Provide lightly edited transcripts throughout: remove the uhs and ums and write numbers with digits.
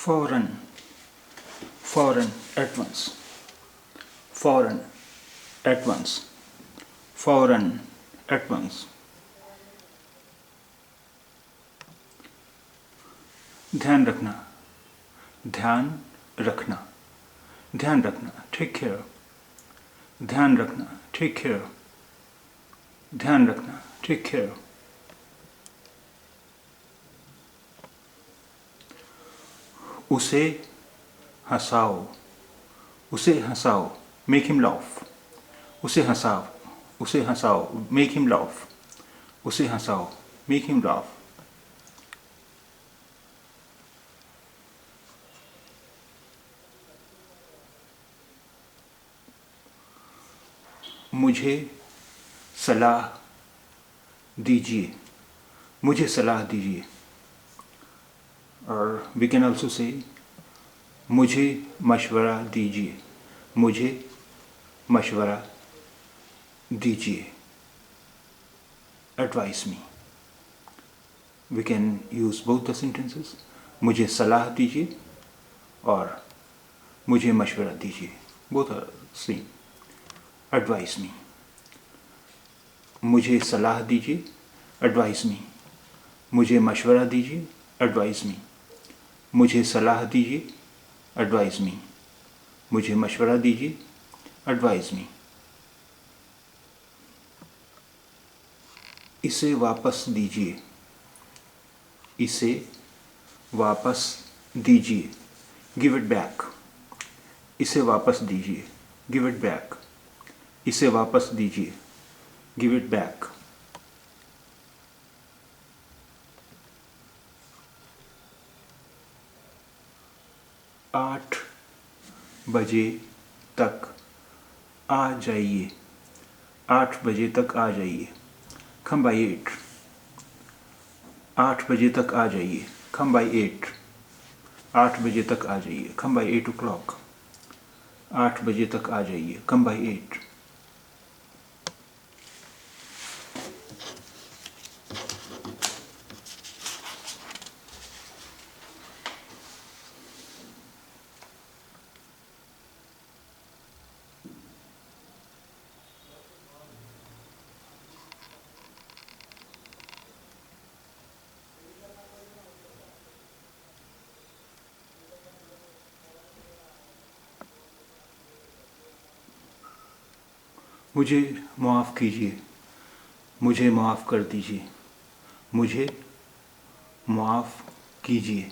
फौरन, फौरन, at once, फौरन, at once, फौरन, at once. ध्यान रखना, ध्यान रखना, ध्यान रखना, टेक केयर, ध्यान रखना, टेक केयर, ध्यान रखना, टेक केयर. उसे हंसाओ, उसे हंसाओ, मेक हिम लाफ, उसे हंसाओ, उसे हंसाओ, मेक हिम लाफ, उसे हंसाओ, मेक हिम लाफ. मुझे सलाह दीजिए, मुझे सलाह दीजिए. और वी कैन ऑल्सो से मुझे मशवरा दीजिए, मुझे मशवरा दीजिए. Advice me. We can use both the sentences. मुझे सलाह दीजिए और मुझे मशवरा दीजिए. Both are same. Advice me. मुझे सलाह दीजिए. Advice me. मुझे मशवरा दीजिए. Advice me. मुझे सलाह दीजिए. Advice me. मुझे मशवरा दीजिए. Advice me. इसे वापस दीजिए, इसे वापस दीजिए. Give it back. इसे वापस दीजिए. Give it back. इसे वापस दीजिए. Give it back. 8 बजे तक आ जाइए. 8 बजे तक आ जाइए. Come by 8. 8 बजे तक आ जाइए. Come by 8. 8 बजे तक आ जाइए. Come by 8 o'clock. 8 बजे तक आ जाइए. Come by 8. मुझे माफ़ कीजिए. मुझे माफ़ कर दीजिए. मुझे माफ़ कीजिए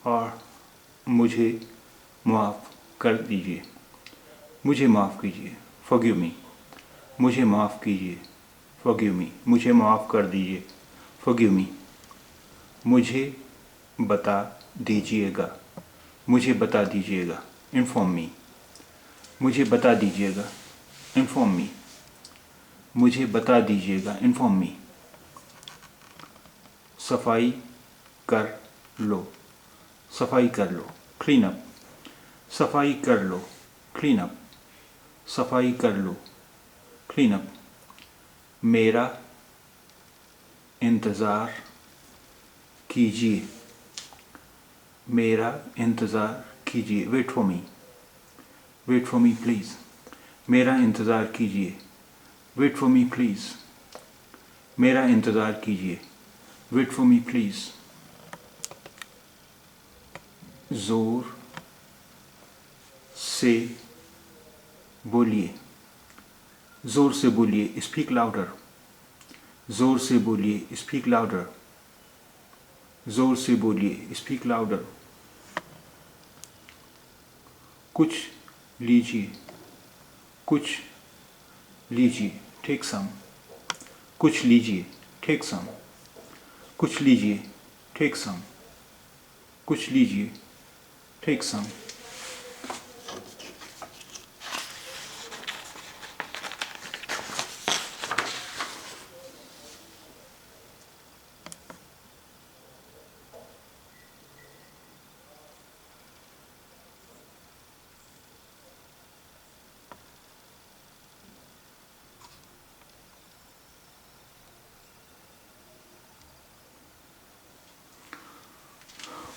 और मुझे माफ़ कर दीजिए. मुझे माफ़ कीजिए. Forgive me. मुझे माफ़ कीजिए. Forgive me. मुझे माफ़ कर दीजिए. Forgive me. मुझे बता दीजिएगा. मुझे बता दीजिएगा. Inform me. मुझे बता दीजिएगा. Inform me. मुझे बता दीजिएगा. Inform me. सफाई कर लो. सफाई कर लो. Clean up. सफाई कर लो. Clean up. सफाई कर लो. Clean up. मेरा इंतज़ार कीजिए. मेरा इंतज़ार कीजिए. Wait for me. Wait for me please. मेरा इंतज़ार कीजिए. Wait for me please. मेरा इंतज़ार कीजिए. Wait for me please. ज़ोर से बोलिए. ज़ोर से बोलिए. Speak louder. ज़ोर से बोलिए. Speak louder. ज़ोर से बोलिए. Speak louder. कुछ लीजिए. कुछ लीजिए. Take some. कुछ लीजिए. Take some. कुछ लीजिए. Take some. कुछ लीजिए. Take some.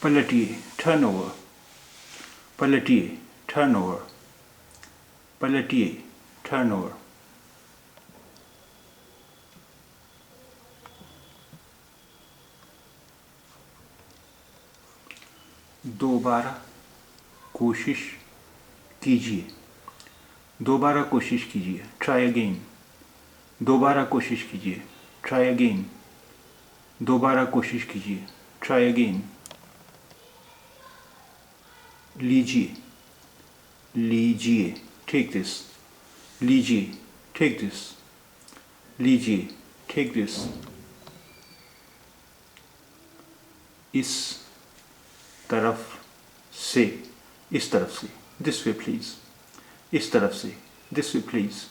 पलटिए, टर्न ओवर, पलटिए, टर्न ओवर, पलटिए, टर्न ओवर। दोबारा कोशिश कीजिए, दोबारा कोशिश कीजिए, ट्राई अगेन, दोबारा कोशिश कीजिए, ट्राई अगेन, दोबारा कोशिश कीजिए, ट्राई अगेन। लीजिए, लीजिए, टेक दिस, लीजिए, टेक दिस, लीजिए, टेक दिस। इस तरफ से, इस तरफ से, दिस वे प्लीज, इस तरफ से, दिस वे प्लीज,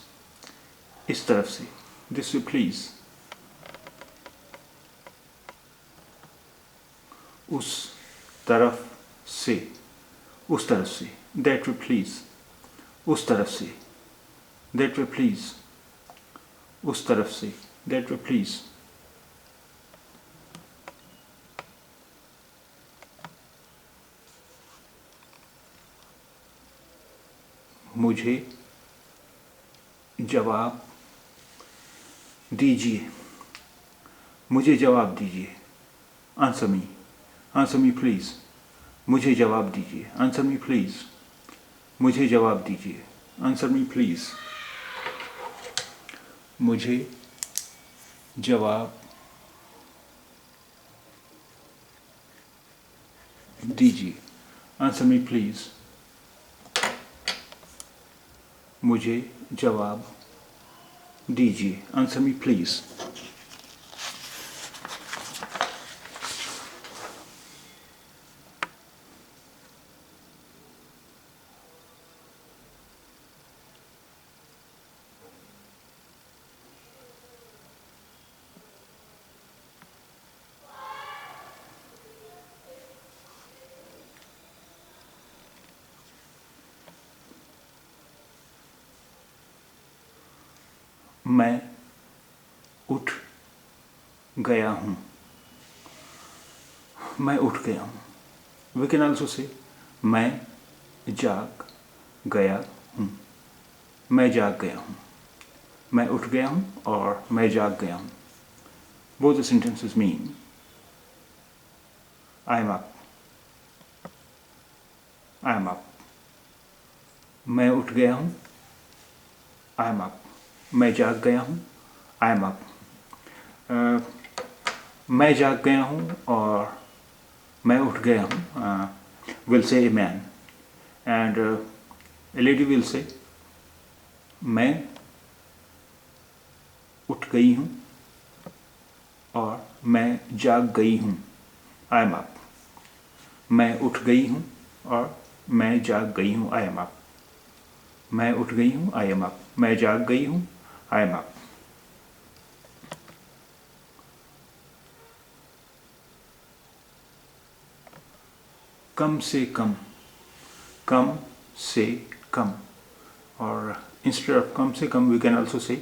इस तरफ से, दिस वे प्लीज। उस तरफ से, उस तरफ से, दैट वे प्लीज, उस तरफ से, दैट वे प्लीज, उस तरफ से, दैट वे प्लीज। मुझे जवाब दीजिए, मुझे जवाब दीजिए, आंसर मी प्लीज़, मुझे जवाब दीजिए, आंसर मी प्लीज़, मुझे जवाब दीजिए, आंसर मी प्लीज़। मुझे जवाब दीजिए, आंसर मी प्लीज़, मुझे जवाब दीजिए, आंसर मी प्लीज़। मैं उठ गया हूँ, मैं उठ गया हूँ। वी कैन ऑल्सो से मैं जाग गया हूँ, मैं जाग गया हूँ, मैं उठ गया हूँ और मैं जाग गया हूँ। Both the sentences mean I am up, I am up। मैं उठ गया हूँ, I am up। मैं जाग गया हूँ, I am up। मैं जाग गया हूँ और मैं उठ गया हूँ will say a man, and a lady will say मैं उठ गई हूँ और मैं जाग गई हूँ, I am up। मैं उठ गई हूँ और मैं जाग गई हूँ, I am up। मैं उठ गई हूँ, I am up। मैं जाग गई हूँ, I am up। कम से कम, कम से कम, और इंस्टेड ऑफ कम से come we can also say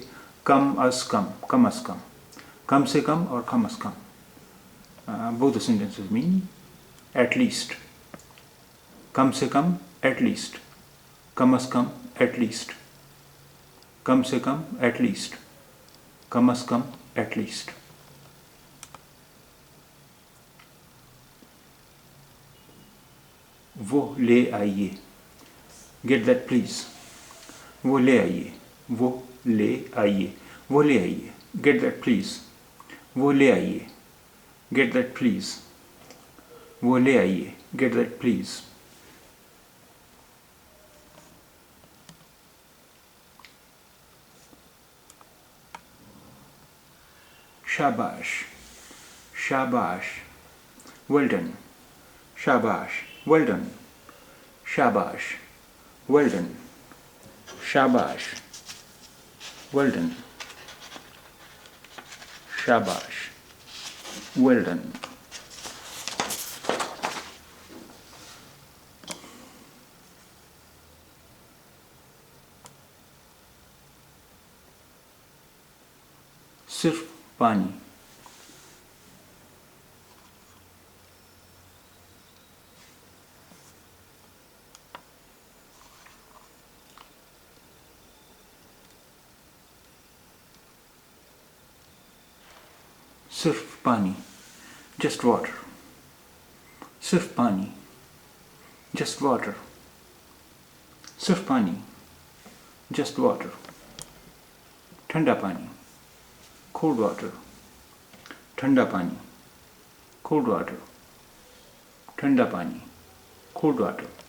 कम अस कम, कम अस कम, कम से कम और कम अस कम। Both the sentences mean at least. कम से कम एट लीस्ट, कम अस कम एट लीस्ट, कम से कम एट लीस्ट, कम अस कम एट लीस्ट। वो ले आइए, गेट दैट प्लीज। वो ले आइए, वो ले आइए, वो ले आइए, गेट दैट प्लीज। वो ले आइए, गेट दैट प्लीज। वो ले आइए, गेट दैट प्लीज। शाबाश, शाबाश, वेल डन, शाबाश, वेल डन, शाबाश, वेल डन, शाबाश, वेल डन, शाबाश, वेल डन। सिर्फ पानी, सिर्फ पानी, जस्ट वाटर, सिर्फ पानी, जस्ट वाटर, सिर्फ पानी, जस्ट वाटर, ठंडा पानी, cold water, ठंडा पानी, cold water, ठंडा पानी, cold water.